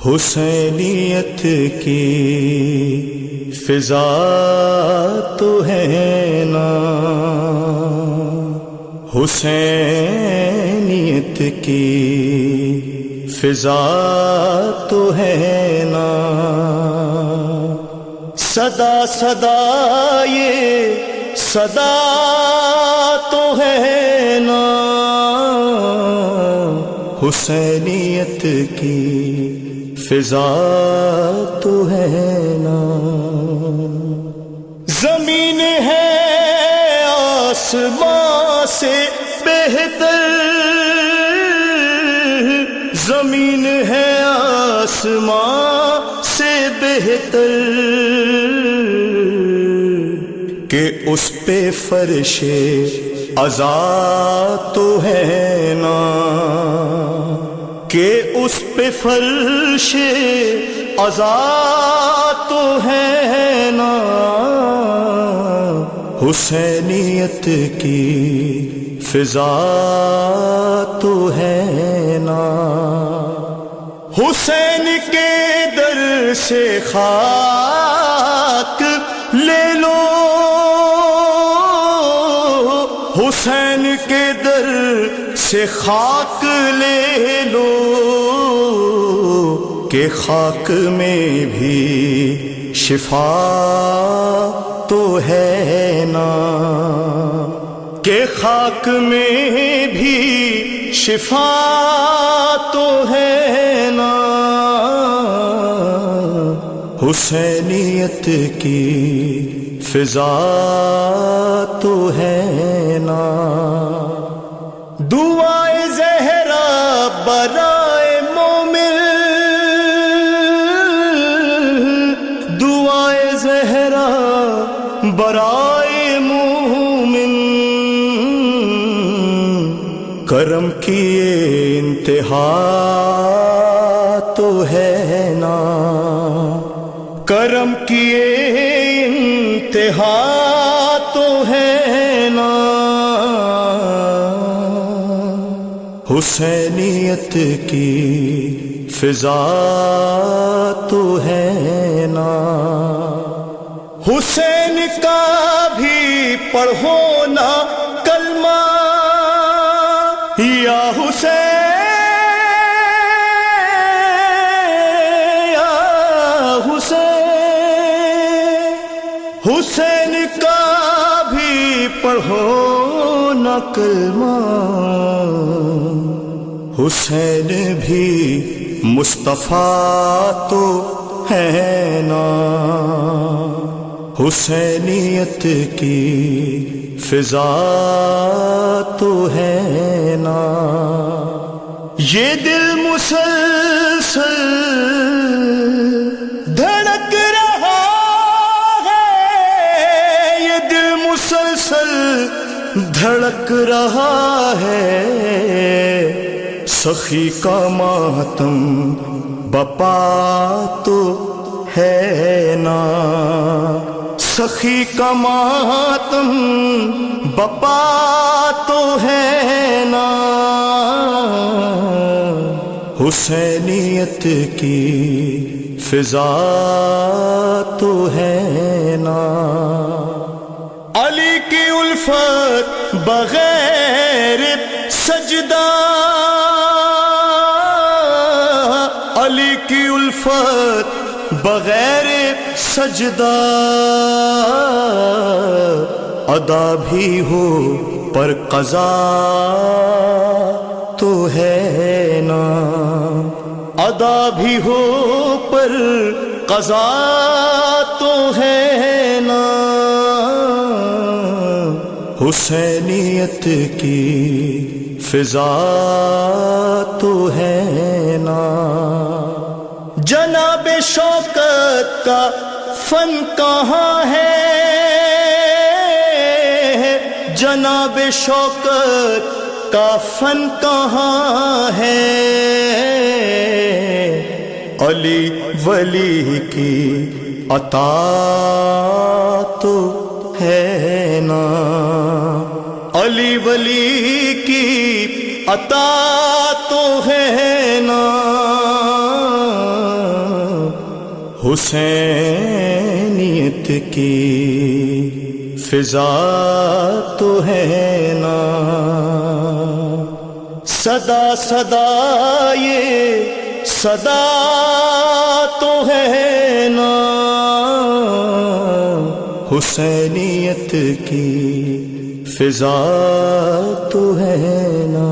حسینیت کی فضا تو ہے نا، حسینیت کی فضا تو ہے نا، صدا صدا یہ صدا تو ہے نا، حسینیت کی فضا تو ہے نا۔ زمین ہے آسمان سے بہتر، زمین ہے آسمان سے بہتر، کہ اس پہ فرش عزا تو ہے نا، کہ اس پہ فرش عزا تو ہے نا، حسینیت کی فضا تو ہے نا۔ حسین کے در سے خاک لے لو، حسین کے در سے خاک لے لو، کہ خاک میں بھی شفا تو ہے نا، کہ خاک میں بھی شفا تو ہے نا، حسینیت کی فضا تو ہے نا۔ دعائے زہرا برائے مومن، دعائے زہرا برائے مومن، کرم کی انتہا تو ہے نا، کرم کی انتہا تو ہے نا، حسینیت کی فضا تو ہے نا۔ حسین کا بھی پڑھو نا کلمہ، یا حسین یا حسین، حسین کا بھی پڑھو نا کلمہ، حسین بھی مصطفیٰ تو ہے نا، حسینیت کی فضا تو ہے نا۔ یہ دل مسلسل دھڑک رہا ہے، یہ دل مسلسل دھڑک رہا ہے، سخی کا ماتم بپا تو ہے نا، سخی کا ماتم بپا تو ہے نا، حسینیت کی فضا تو ہے نا۔ علی کی الفت بغیر سجدہ، علی کی الفت بغیر سجدہ، ادا بھی ہو پر قضا تو ہے نا، ادا بھی ہو پر قضا تو ہے نا، حسینیت کی فضا تو ہے نا۔ جناب شوکت کا فن کہاں ہے، جناب شوکت کا فن کہاں ہے، علی ولی کی عطا تو ہے نا، علی ولی کی عطا تو ہے نا، حسینیت کی فضا تو ہے نا، صدا صدا یہ صدا تو ہے نا، حسینیت کی فضا تو ہے نا۔